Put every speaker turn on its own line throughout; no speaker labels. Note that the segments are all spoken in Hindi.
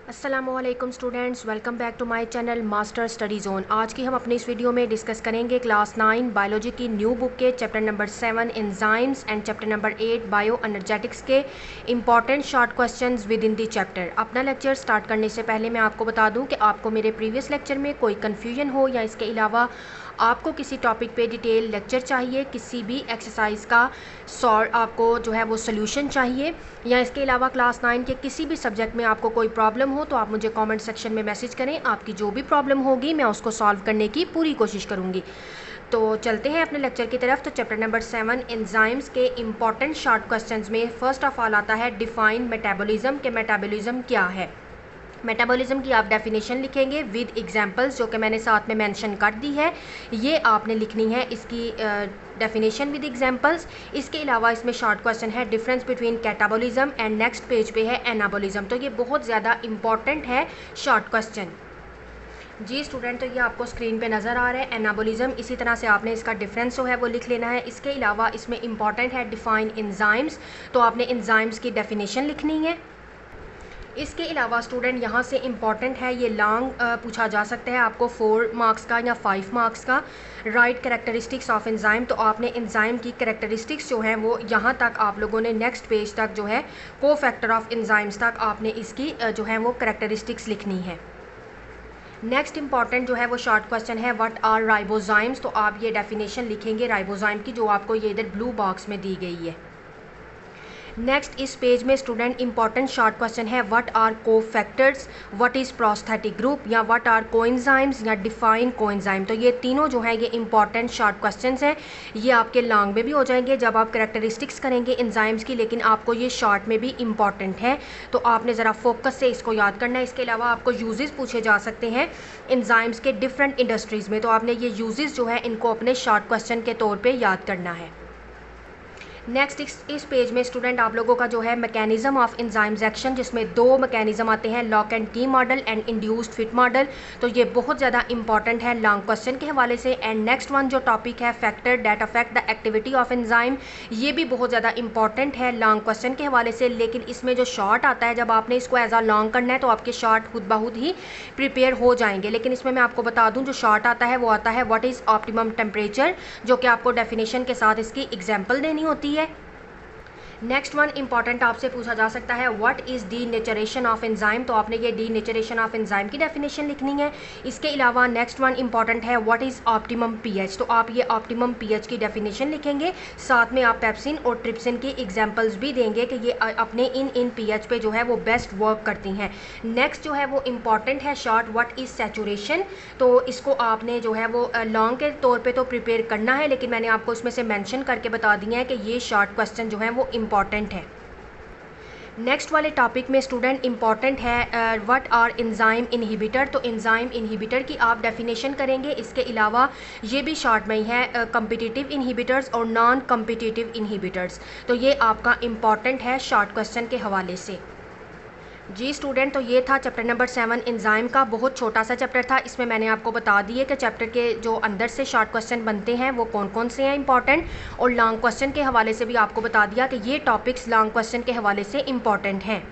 अस्सलामुअलैकुम students, welcome back to my channel master study zone. आज की हम अपनी इस वीडियो में डिस्कस करेंगे क्लास 9 बायोलॉजी की न्यू बुक के chapter number 7 enzymes and chapter number 8 bioenergetics के important short questions within the chapter. अपना लेक्चर स्टार्ट करने से पहले मैं आपको बता दूं कि आपको मेरे प्रीवियस लेक्चर में कोई कन्फ्यूजन हो या इसके अलावा आपको किसी टॉपिक पे डिटेल लेक्चर चाहिए, किसी भी एक्सरसाइज का सॉल्व आपको जो है वो सोल्यूशन चाहिए, या इसके अलावा क्लास 9 के किसी भी सब्जेक्ट में आपको कोई प्रॉब्लम हो तो आप मुझे कमेंट सेक्शन में मैसेज करें। आपकी जो भी प्रॉब्लम होगी मैं उसको सॉल्व करने की पूरी कोशिश करूँगी। तो चलते हैं अपने लेक्चर की तरफ। तो चैप्टर नंबर 7 एंजाइम्स के इंपॉर्टेंट शॉर्ट क्वेश्चंस में फर्स्ट ऑफ ऑल आता है डिफाइन मेटाबॉलिज्म के मेटाबॉलिज्म क्या है। मेटाबॉलिज्म की आप डेफिनेशन लिखेंगे विद एग्जांपल्स, जो कि मैंने साथ में मेंशन कर दी है, ये आपने लिखनी है इसकी डेफिनेशन विद एग्जांपल्स। इसके अलावा इसमें शॉर्ट क्वेश्चन है difference between catabolism and next page पे है एनाबॉलिज्म। तो ये बहुत ज़्यादा इंपॉर्टेंट है शॉर्ट क्वेश्चन। जी स्टूडेंट, तो ये आपको स्क्रीन पे नज़र आ रहा है एनाबॉलिज्म। इसी तरह से आपने इसका डिफरेंस जो है वो लिख लेना है। इसके अलावा इसमें इंपॉर्टेंट है डिफाइन एंजाइम्स, तो आपने एंजाइम्स की डेफिनेशन लिखनी है। इसके अलावा स्टूडेंट यहाँ से इम्पॉर्टेंट है, ये लॉन्ग पूछा जा सकता है आपको 4 मार्क्स का या 5 मार्क्स का। राइट कैरेक्टरिस्टिक्स ऑफ एंजाइम, तो आपने एंजाइम की कैरेक्टरिस्टिक्स जो हैं वो यहाँ तक आप लोगों ने नेक्स्ट पेज तक जो है को फैक्टर ऑफ एंजाइम्स तक आपने इसकी जो है वो कैरेक्टरिस्टिक्स लिखनी है। नेक्स्ट इंपॉर्टेंट जो है वो शॉर्ट क्वेश्चन है व्हाट आर राइबोजाइम्स, तो आप ये डेफिनेशन लिखेंगे राइबोजाइम की, जो आपको ये इधर ब्लू बॉक्स में दी गई है। नेक्स्ट इस पेज में स्टूडेंट इंपॉर्टेंट शॉर्ट क्वेश्चन है what are cofactors, what is prosthetic group, या व्हाट आर कोएंजाइम्स या डिफाइन कोएंजाइम। तो ये तीनों जो है ये इंपॉर्टेंट शॉर्ट क्वेश्चंस हैं। ये आपके लॉन्ग में भी हो जाएंगे जब आप कैरेक्टरिस्टिक्स करेंगे एंजाइम्स की, लेकिन आपको ये शॉर्ट में भी इंपॉर्टेंट है, तो आपने ज़रा फोकस से इसको याद करना है। इसके अलावा आपको यूजेस पूछे जा सकते हैं एंजाइम्स के डिफरेंट इंडस्ट्रीज़ में, तो आपने ये यूजेस जो है इनको अपने शॉर्ट क्वेश्चन के तौर पर याद करना है। नेक्स्ट इस पेज में स्टूडेंट आप लोगों का जो है मैकेनिज्म ऑफ एंजाइम्स एक्शन, जिसमें 2 मैकेनिज्म आते हैं, लॉक एंड की model and induced fit model. तो ये बहुत ज़्यादा इंपॉर्टेंट है लॉन्ग क्वेश्चन के हवाले से। एंड नेक्स्ट वन जो टॉपिक है factor that affect the activity of enzyme, ये भी बहुत ज़्यादा इंपॉर्टेंट है लॉन्ग क्वेश्चन के हवाले से। लेकिन इसमें जो शॉर्ट आता है, जब आपने इसको एज अ लॉन्ग करना है तो आपके शॉर्ट खुद बहुत ही प्रिपेयर हो जाएंगे। लेकिन इसमें मैं आपको बता दूँ जो शॉर्ट आता है वो आता है व्हाट इज़ ऑप्टिमम टेम्परेचर, जो कि आपको डेफिनेशन के साथ इसकी एग्जाम्पल देनी होती है। नेक्स्ट वन इंपॉर्टेंट आपसे पूछा जा सकता है what is denaturation of enzyme, तो आपने ये डी नेचरेशन ऑफ एंजाइम की डेफिनेशन लिखनी है। इसके अलावा नेक्स्ट वन इंपॉर्टेंट है व्हाट इज़ ऑप्टिमम पीएच, तो आप ये ऑप्टिमम पीएच की डेफिनेशन लिखेंगे। साथ में आप पेप्सिन और ट्रिप्सिन की एग्जांपल्स भी देंगे कि ये अपने इन पीएच पे जो है वो बेस्ट वर्क करती हैं। नेक्स्ट जो है वो इंपॉर्टेंट है शॉर्ट व्हाट इज़ सैचुरेशन, तो इसको आपने जो है वो लॉन्ग के तौर पर तो प्रिपेयर करना है, लेकिन मैंने आपको इसमें से मैंशन करके बता दिया है कि ये शॉर्ट क्वेश्चन जो है वो इंपॉर्टेंट है। नेक्स्ट वाले टॉपिक में स्टूडेंट इंपॉर्टेंट है व्हाट आर एंजाइम इनहिबिटर, तो एंजाइम इनहिबिटर की आप डेफिनेशन करेंगे। इसके अलावा ये भी शॉर्ट में ही है कम्पिटिटिव इनहिबिटर्स और नॉन कम्पिटिटिव इनहिबिटर्स, तो ये आपका इंपॉर्टेंट है शॉर्ट क्वेश्चन के हवाले से। जी स्टूडेंट, तो ये था चैप्टर नंबर 7 एंजाइम का, बहुत छोटा सा चैप्टर था। इसमें मैंने आपको बता दिए कि चैप्टर के जो अंदर से शॉर्ट क्वेश्चन बनते हैं वो कौन कौन से हैं इंपॉर्टेंट, और लॉन्ग क्वेश्चन के हवाले से भी आपको बता दिया कि ये टॉपिक्स लॉन्ग क्वेश्चन के हवाले से इंपॉर्टेंट हैं।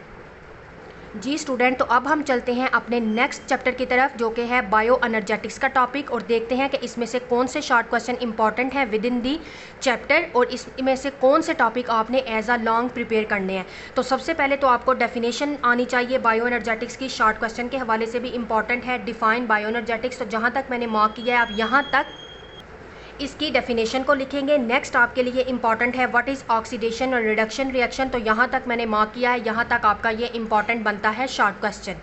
जी स्टूडेंट, तो अब हम चलते हैं अपने नेक्स्ट चैप्टर की तरफ, जो कि है बायो एनर्जेटिक्स का टॉपिक, और देखते हैं कि इसमें से कौन से शॉर्ट क्वेश्चन इंपॉर्टेंट है विद इन दी चैप्टर, और इसमें से कौन से टॉपिक आपने एज अ लॉन्ग प्रिपेयर करने हैं। तो सबसे पहले तो आपको डेफिनेशन आनी चाहिए बायो एनर्जेटिक्स की, शॉर्ट क्वेश्चन के हवाले से भी इंपॉर्टेंट है डिफाइन बायो एनर्जेटिक्स। तो जहाँ तक मैंने मार्क किया है आप यहाँ तक इसकी डेफिनेशन को लिखेंगे। नेक्स्ट आपके लिए इंपॉर्टेंट है व्हाट इज़ ऑक्सीडेशन और रिडक्शन रिएक्शन, तो यहाँ तक मैंने मार्क किया है, यहाँ तक आपका ये इंपॉर्टेंट बनता है शॉर्ट क्वेश्चन।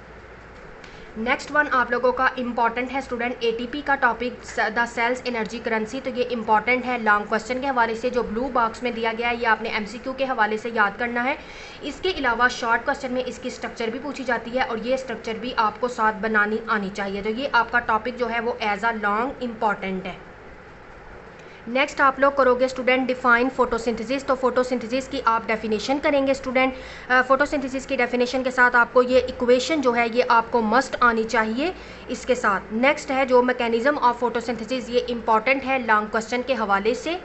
नेक्स्ट वन आप लोगों का इंपॉर्टेंट है स्टूडेंट एटीपी का topic, the cell's energy currency, तो ये इंपॉर्टेंट है लॉन्ग क्वेश्चन के हवाले से। जो ब्लू बॉक्स में दिया गया है ये आपने एमसीक्यू के हवाले से याद करना है। इसके अलावा शॉर्ट क्वेश्चन में इसकी स्ट्रक्चर भी पूछी जाती है, और ये स्ट्रक्चर भी आपको साथ बनानी आनी चाहिए। तो ये आपका टॉपिक जो है वो एज अ लॉन्ग इंपॉर्टेंट है। नेक्स्ट आप लोग करोगे स्टूडेंट डिफाइन फोटोसिंथेसिस, तो फोटोसिंथेसिस की आप डेफिनेशन करेंगे स्टूडेंट। फोटोसिंथेसिस की डेफिनेशन के साथ आपको ये इक्वेशन जो है ये आपको मस्ट आनी चाहिए इसके साथ। नेक्स्ट है जो मैकेनिज्म ऑफ फोटोसिंथेसिस, ये इंपॉर्टेंट है लॉन्ग क्वेश्चन के हवाले से।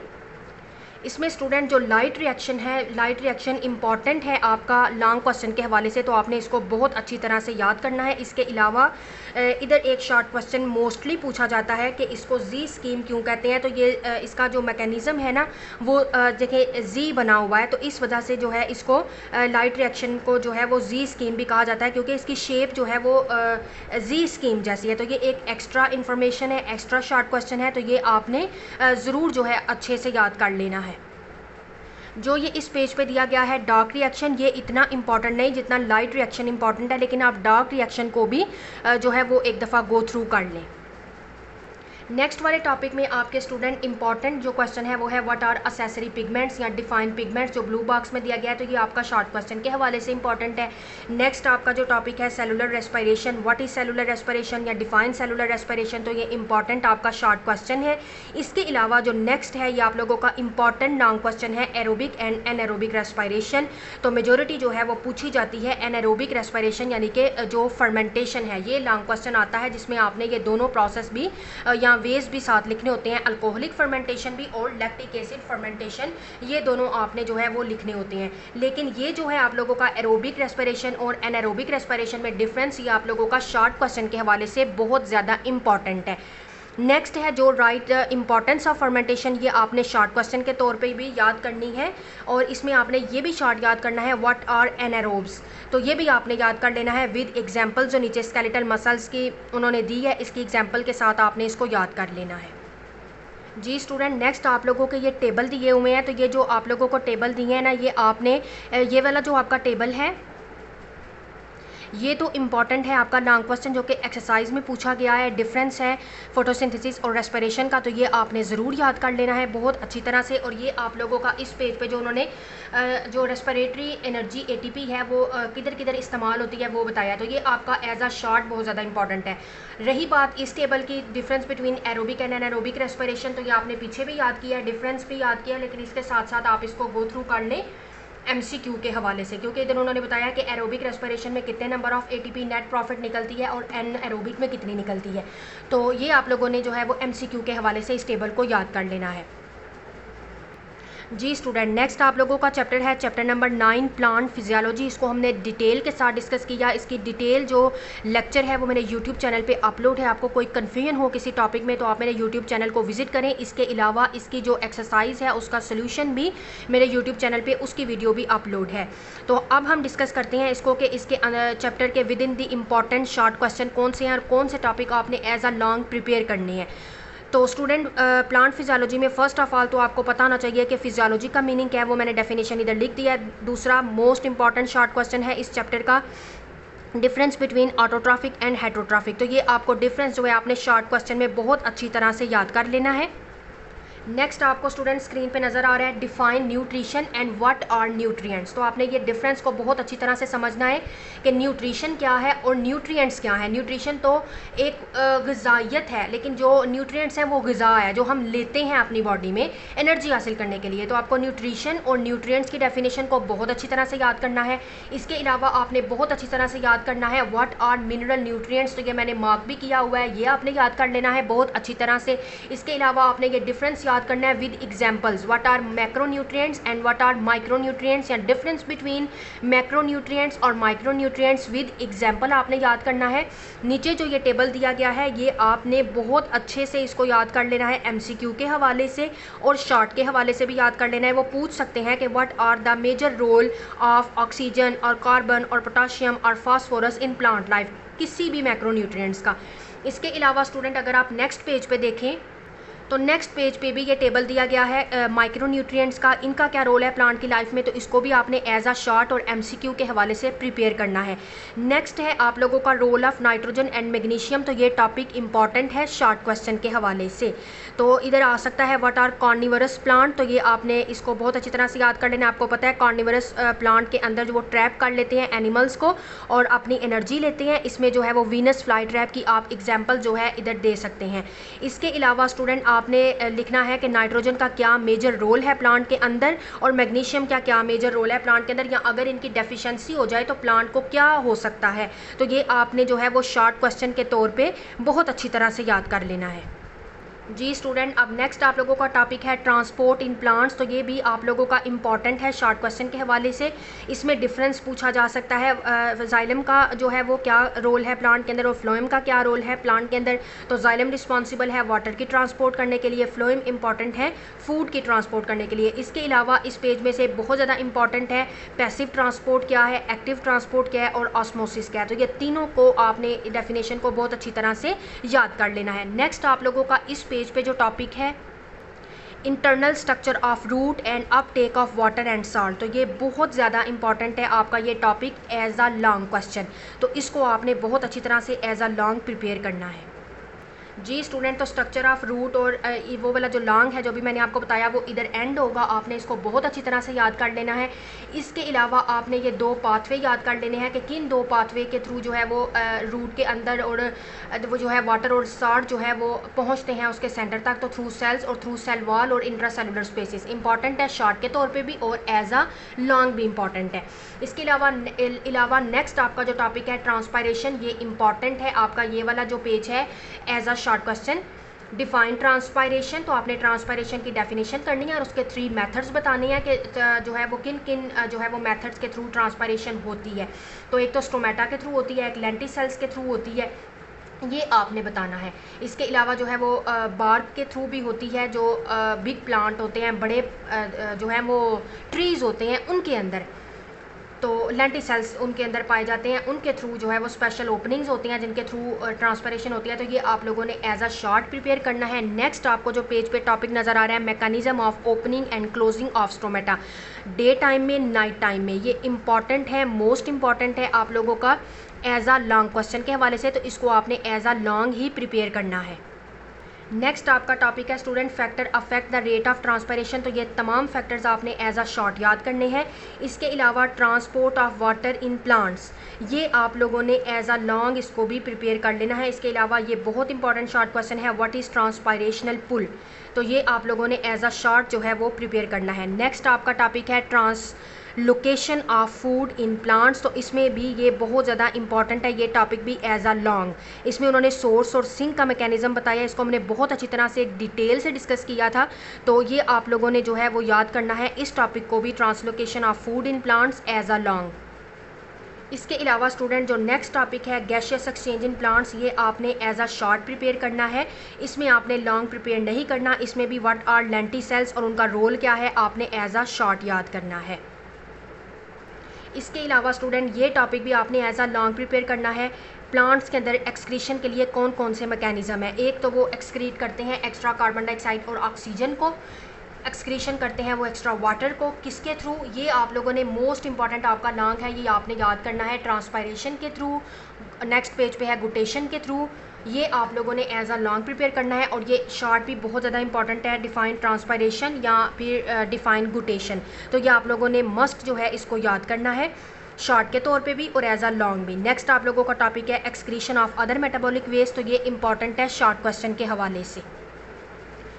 इसमें स्टूडेंट जो लाइट रिएक्शन है, लाइट रिएक्शन इंपॉर्टेंट है आपका लॉन्ग क्वेश्चन के हवाले से, तो आपने इसको बहुत अच्छी तरह से याद करना है। इसके अलावा इधर एक शॉर्ट क्वेश्चन मोस्टली पूछा जाता है कि इसको जी स्कीम क्यों कहते हैं। तो ये इसका जो मैकेनिज़्म है ना वो देखिए जी बना हुआ है, तो इस वजह से जो है इसको लाइट रिएक्शन को जो है वो जी स्कीम भी कहा जाता है, क्योंकि इसकी शेप जो है वो जी स्कीम जैसी है। तो ये एक एक्स्ट्रा इन्फॉर्मेशन है, एक्स्ट्रा शॉर्ट क्वेश्चन है, तो ये आपने ज़रूर जो है अच्छे से याद कर लेना है। जो ये इस पेज पे दिया गया है डार्क रिएक्शन, ये इतना इंपॉर्टेंट नहीं जितना लाइट रिएक्शन इंपॉर्टेंट है, लेकिन आप डार्क रिएक्शन को भी जो है वो एक दफ़ा गो थ्रू कर लें। नेक्स्ट वाले टॉपिक में आपके स्टूडेंट इंपॉर्टेंट जो क्वेश्चन है वो है व्हाट आर असेसरी पिगमेंट्स या डिफाइंड पिगमेंट्स, जो ब्लू बॉक्स में दिया गया है, तो ये आपका शॉर्ट क्वेश्चन के हवाले से इंपॉर्टेंट है। नेक्स्ट आपका जो टॉपिक है cellular respiration, what is cellular respiration या डिफाइन सेलुलर रेस्पिरेशन, तो ये इंपॉर्टेंट आपका शॉर्ट क्वेश्चन है। इसके अलावा जो नेक्स्ट है ये आप लोगों का इंपॉर्टेंट लॉन्ग क्वेश्चन है एरोबिक एंड एनएरोबिक रेस्पिरेशन। तो मेजोरिटी जो है वो पूछी जाती है एनएरोबिक रेस्पिरेशन यानी कि जो फर्मेंटेशन है, ये लॉन्ग क्वेश्चन आता है जिसमें आपने ये दोनों प्रोसेस भी या वेज भी साथ लिखने होते हैं, अल्कोहलिक फर्मेंटेशन भी और लैक्टिक एसिड फर्मेंटेशन, ये दोनों आपने जो है वो लिखने होते हैं। लेकिन ये जो है आप लोगों का एरोबिक रेस्पिरेशन और एनारोबिक रेस्पिरेशन में डिफरेंस, ये आप लोगों का शॉर्ट क्वेश्चन के हवाले से बहुत ज़्यादा इंपॉर्टेंट है। नेक्स्ट है जो राइट इंपॉर्टेंस ऑफ फर्मेंटेशन, ये आपने शॉर्ट क्वेश्चन के तौर पे भी याद करनी है, और इसमें आपने ये भी शॉर्ट याद करना है व्हाट आर एनारोब्स, तो ये भी आपने याद कर लेना है विद एग्जांपल। जो नीचे स्केलेटल मसल्स की उन्होंने दी है, इसकी एग्जांपल के साथ आपने इसको याद कर लेना है। जी स्टूडेंट, नेक्स्ट आप लोगों के ये टेबल दिए हुए हैं, तो ये जो आप लोगों को टेबल दिए हैं ना, ये आपने ये वाला जो आपका टेबल है ये तो इम्पॉर्टेंट है आपका लॉन्ग क्वेश्चन जो कि एक्सरसाइज में पूछा गया है। डिफरेंस है फोटोसिंथेसिस और रेस्पिरेशन का, तो ये आपने ज़रूर याद कर लेना है बहुत अच्छी तरह से। और ये आप लोगों का इस पेज पे जो उन्होंने जो रेस्पिरेटरी एनर्जी एटीपी है वो किधर किधर इस्तेमाल होती है वो बताया, तो ये आपका एज अ शॉर्ट बहुत ज़्यादा इंपॉर्टेंट है। रही बात इस टेबल की difference between aerobic and anaerobic respiration, तो ये आपने पीछे भी याद किया है, डिफरेंस भी याद किया, लेकिन इसके साथ साथ आप इसको गो थ्रू कर लें एमसीक्यू के हवाले से, क्योंकि इधर उन्होंने बताया कि एरोबिक रेस्पिरेशन में कितने number of ATP net profit निकलती है और एन एरोबिक में कितनी निकलती है। तो ये आप लोगों ने जो है वो एमसीक्यू के हवाले से इस टेबल को याद कर लेना है। जी स्टूडेंट, नेक्स्ट आप लोगों का चैप्टर है चैप्टर नंबर 9 प्लांट फिजियोलॉजी। इसको हमने डिटेल के साथ डिस्कस किया। इसकी डिटेल जो लेक्चर है वो मेरे यूट्यूब चैनल पे अपलोड है। आपको कोई कन्फ्यूजन हो किसी टॉपिक में तो आप मेरे यूट्यूब चैनल को विजिट करें। इसके अलावा इसकी जो एक्सरसाइज है उसका सोल्यूशन भी मेरे यूट्यूब चैनल पर उसकी वीडियो भी अपलोड है। तो अब हम डिस्कस करते हैं इसको कि इसके चैप्टर के with in the important short question कौन से हैं और कौन से टॉपिक आपने एज अ लॉन्ग प्रिपेयर करने हैं। तो स्टूडेंट प्लांट फिजियोलॉजी में फ़र्स्ट ऑफ ऑल तो आपको पता होना चाहिए कि फिजियोलॉजी का मीनिंग क्या है, वो मैंने डेफिनेशन इधर लिख दिया है। दूसरा मोस्ट इंपॉर्टेंट शॉर्ट क्वेश्चन है इस चैप्टर का difference between autotrophic and heterotrophic. तो ये आपको डिफरेंस जो है आपने शॉर्ट क्वेश्चन में बहुत अच्छी तरह से याद कर लेना है। नेक्स्ट आपको स्टूडेंट स्क्रीन पे नज़र आ रहा है define nutrition and what are nutrients. तो आपने ये डिफरेंस को बहुत अच्छी तरह से समझना है कि न्यूट्रिशन क्या है और न्यूट्रिएंट्स क्या है। न्यूट्रिशन तो एक ग़िज़ाइयत है, लेकिन जो न्यूट्रिएंट्स हैं वो ग़िज़ा है जो हम लेते हैं अपनी बॉडी में एनर्जी हासिल करने के लिए। तो आपको न्यूट्रिशन और न्यूट्रिएंट्स की डेफिनेशन को बहुत अच्छी तरह से याद करना है। इसके अलावा आपने बहुत अच्छी तरह से याद करना है व्हाट आर मिनरल न्यूट्रिएंट्स। तो ये मैंने मार्क भी किया हुआ है, ये आपने याद कर लेना है बहुत अच्छी तरह से। इसके अलावा आपने ये डिफरेंस याद करना है with examples, what are macronutrients and what are micronutrients, या डिफरेंस बिटवीन मैक्रोन्यूट्रिएंट्स और माइक्रोन्यूट्रिएंट्स विद एग्जांपल आपने याद करना है। नीचे जो ये टेबल दिया गया है ये आपने बहुत अच्छे से इसको याद कर लेना है एमसीक्यू के हवाले से और शॉर्ट के हवाले से भी याद कर लेना है। वो पूछ सकते हैं कि what are the major role of oxygen और कार्बन और पोटाशियम और फास्फोरस इन प्लांट लाइफ, किसी भी मैक्रोन्यूट्रिएंट्स का। इसके अलावा स्टूडेंट अगर आप नेक्स्ट पेज पे देखें तो नेक्स्ट पेज पे भी ये टेबल दिया गया है माइक्रोन्यूट्रिएंट्स का, इनका क्या रोल है प्लांट की लाइफ में, तो इसको भी आपने एज अ शॉर्ट और एमसीक्यू के हवाले से प्रिपेयर करना है। नेक्स्ट है आप लोगों का role of nitrogen and magnesium. तो ये टॉपिक इंपॉर्टेंट है शॉर्ट क्वेश्चन के हवाले से। तो इधर आ सकता है व्हाट आर कार्निवरस प्लांट। तो ये आपने इसको बहुत अच्छी तरह से याद कर लेना। आपको पता है कार्निवरस प्लांट के अंदर जो वो ट्रैप कर लेते हैं एनिमल्स को और अपनी एनर्जी लेते हैं। इसमें जो है वो वीनस फ्लाई ट्रैप की आप एग्जाम्पल जो है इधर दे सकते हैं। इसके अलावा स्टूडेंट आपने लिखना है कि नाइट्रोजन का क्या मेजर रोल है प्लांट के अंदर और मैग्नीशियम का क्या मेजर रोल है प्लांट के अंदर, या अगर इनकी डेफिशिएंसी हो जाए तो प्लांट को क्या हो सकता है। तो ये आपने जो है वो शॉर्ट क्वेश्चन के तौर पे बहुत अच्छी तरह से याद कर लेना है। जी स्टूडेंट, अब नेक्स्ट आप लोगों का टॉपिक है ट्रांसपोर्ट इन प्लांट्स। तो ये भी आप लोगों का इंपॉर्टेंट है शॉर्ट क्वेश्चन के हवाले से। इसमें डिफरेंस पूछा जा सकता है जाइलम का जो है वो क्या रोल है प्लांट के अंदर और फ्लोएम का क्या रोल है प्लांट के अंदर। तो जाइलम रिस्पॉन्सिबल है वाटर की ट्रांसपोर्ट करने के लिए, फ्लोएम इंपॉर्टेंट है फूड की ट्रांसपोर्ट करने के लिए। इसके अलावा इस पेज में से बहुत ज़्यादा इंपॉर्टेंट है पैसिव ट्रांसपोर्ट क्या है, एक्टिव ट्रांसपोर्ट क्या है और ऑस्मोसिस क्या है। तो ये तीनों को आपने डेफिनेशन को बहुत अच्छी तरह से याद कर लेना है। नेक्स्ट आप लोगों का इस पेज पे जो टॉपिक है internal structure of root and uptake of water and salt. तो ये बहुत ज़्यादा इंपॉर्टेंट है आपका ये topic as a long question. तो इसको आपने बहुत अच्छी तरह से एज अ लॉन्ग प्रिपेयर करना है। जी स्टूडेंट, तो स्ट्रक्चर ऑफ रूट और वो वाला जो लॉन्ग है जो भी मैंने आपको बताया वो इधर एंड होगा, आपने इसको बहुत अच्छी तरह से याद कर लेना है। इसके अलावा आपने ये दो पाथवे याद कर लेने हैं कि किन दो पाथवे के थ्रू जो है वो रूट के अंदर और वो जो है वाटर और सॉल्ट जो है वो पहुंचते हैं उसके सेंटर तक। तो थ्रू सेल्स और थ्रू सेल वॉल और इंट्रासेलुलर स्पेसिस इंपॉर्टेंट है शॉर्ट के तौर पे भी और एज अ लॉन्ग भी इंपॉर्टेंट है। इसके अलावा नेक्स्ट आपका जो टॉपिक है ट्रांसपायरेशन, ये इंपॉर्टेंट है आपका ये वाला जो पेज है as a short question. Define transpiration, तो आपने ट्रांसपायरेशन की डेफिनेशन करनी है और उसके 3 मेथड्स बताने हैं कि जो है वो किन किन जो है वो मेथड्स के थ्रू ट्रांसपायरेशन होती है। तो एक तो स्टोमेटा के थ्रू होती है, एक लेंटिसेल्स के थ्रू होती है, ये आपने बताना है। इसके अलावा जो है वो बार्क के थ्रू भी होती है, जो बिग प्लांट होते हैं, बड़े जो है वो ट्रीज़ होते हैं उनके अंदर, तो लेंटिसेल्स उनके अंदर पाए जाते हैं, उनके थ्रू जो है वो स्पेशल ओपनिंग्स होती हैं जिनके थ्रू ट्रांसपरेशन होती है। तो ये आप लोगों ने एज अ शॉर्ट प्रिपेयर करना है। नेक्स्ट आपको जो पेज पे टॉपिक नज़र आ रहा है mechanism of opening and closing of stomata, day time में नाइट टाइम में, ये इंपॉर्टेंट है, मोस्ट इंपॉर्टेंट है आप लोगों का एज अ लॉन्ग क्वेश्चन के हवाले से। तो इसको आपने एज अ लॉन्ग ही प्रिपेयर करना है। नेक्स्ट आपका टॉपिक है student factor affect the rate of transpiration. तो ये तमाम फैक्टर्स आपने एज अ शॉर्ट याद करने हैं। इसके अलावा transport of water in plants, ये आप लोगों ने एज अ लॉन्ग इसको भी प्रिपेयर कर लेना है। इसके अलावा ये बहुत इंपॉर्टेंट शॉर्ट क्वेश्चन है व्हाट इज़ ट्रांसपायरेशनल पुल, तो ये आप लोगों ने एज अ शॉर्ट जो है वो प्रिपेयर करना है। नेक्स्ट आपका टॉपिक है location of food in plants, तो इसमें भी ये बहुत ज़्यादा इंपॉर्टेंट है ये टॉपिक भी एज अ लॉन्ग। इसमें उन्होंने सोर्स और सिंक का मैकेनिज्म बताया, इसको हमने बहुत अच्छी तरह से डिटेल से डिस्कस किया था। तो ये आप लोगों ने जो है वो याद करना है इस टॉपिक को भी, translocation of food in plants as a long. इसके अलावा स्टूडेंट जो नेक्स्ट टॉपिक है गैशियस एक्सचेंज इन प्लांट्स, ये आपने एज अ शॉर्ट प्रिपेयर करना है। इसमें आपने लॉन्ग प्रिपेयर नहीं करना। इसमें भी व्हाट आर लेंटिसेल्स और उनका रोल क्या है आपने एज अ शॉर्ट याद करना है। इसके अलावा स्टूडेंट ये टॉपिक भी आपने एज अ लॉन्ग प्रिपेयर करना है। प्लांट्स के अंदर एक्सक्रीशन के लिए कौन कौन से मैकेनिज्म है, एक तो वो एक्सक्रीट करते हैं एक्स्ट्रा कार्बन डाइऑक्साइड और ऑक्सीजन को, एक्सक्रीशन करते हैं वो एक्स्ट्रा वाटर को, किसके थ्रू, ये आप लोगों ने मोस्ट इंपॉर्टेंट आपका लॉन्ग है ये आपने याद करना है ट्रांसपायरेशन के थ्रू। नेक्स्ट पेज पे है गुटेशन के थ्रू, ये आप लोगों ने एज अ लॉन्ग प्रिपेयर करना है। और ये शॉर्ट भी बहुत ज़्यादा इंपॉर्टेंट है, डिफाइन ट्रांसपायरेशन या फिर डिफाइन गुटेशन, तो ये आप लोगों ने मस्ट जो है इसको याद करना है शॉर्ट के तौर पे भी और एज अ लॉन्ग भी। नेक्स्ट आप लोगों का टॉपिक है excretion of other metabolic waste, तो ये इंपॉर्टेंट है शॉर्ट क्वेश्चन के हवाले से।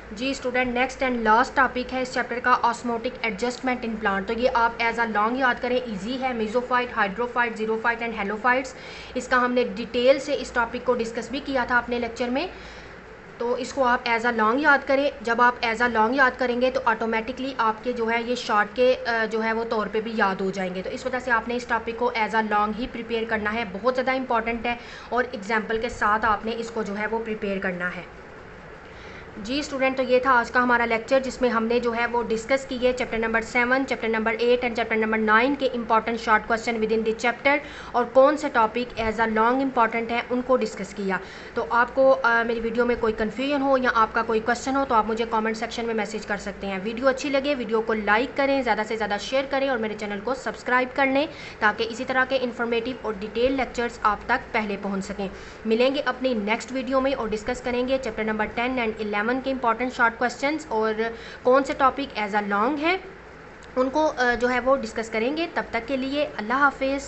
जी student next and last topic है इस चैप्टर का ऑस्मोटिक एडजस्टमेंट इन प्लांट, तो ये आप एज अ लॉन्ग याद करें, इजी है। मेसोफाइट, हाइड्रोफाइट, जीरोफाइट एंड हेलोफाइट्स, इसका हमने डिटेल से इस टॉपिक को डिस्कस भी किया था अपने लेक्चर में। तो इसको आप एज अ लॉन्ग याद करें। जब आप एज अ लॉन्ग याद करेंगे तो ऑटोमेटिकली आपके जो है ये शॉर्ट के जो है वो तौर पे भी याद हो जाएंगे। तो इस वजह से आपने इस टॉपिक को एज अ लॉन्ग ही प्रिपेयर करना है, बहुत ज़्यादा इंपॉर्टेंट है और एग्जाम्पल के साथ आपने इसको जो है वो प्रिपेयर करना है। जी स्टूडेंट, तो ये था आज का हमारा लेक्चर जिसमें हमने जो है वो डिस्कस की है chapter number 7, chapter number 8 and chapter number 9 के important short question within this chapter और कौन से topic as a long important है उनको डिस्कस किया। तो आपको मेरी वीडियो में कोई कन्फ्यूजन हो या आपका कोई क्वेश्चन हो तो आप मुझे कॉमेंट सेक्शन में मैसेज कर सकते हैं। वीडियो अच्छी लगे वीडियो को लाइक करें, ज़्यादा से ज़्यादा शेयर करें और मेरे चैनल को सब्सक्राइब कर लें ताकि इसी तरह के इन्फॉर्मेटिव और डिटेल लेक्चर्स आप तक पहले पहुँच सकें। मिलेंगे अपनी नेक्स्ट वीडियो में और डिस्कस करेंगे चैप्टर नंबर 10 एंड 11 के इंपॉर्टेंट शॉर्ट क्वेश्चंस और कौन से टॉपिक एज अ लॉन्ग है उनको जो है वो डिस्कस करेंगे। तब तक के लिए अल्लाह हाफिज़।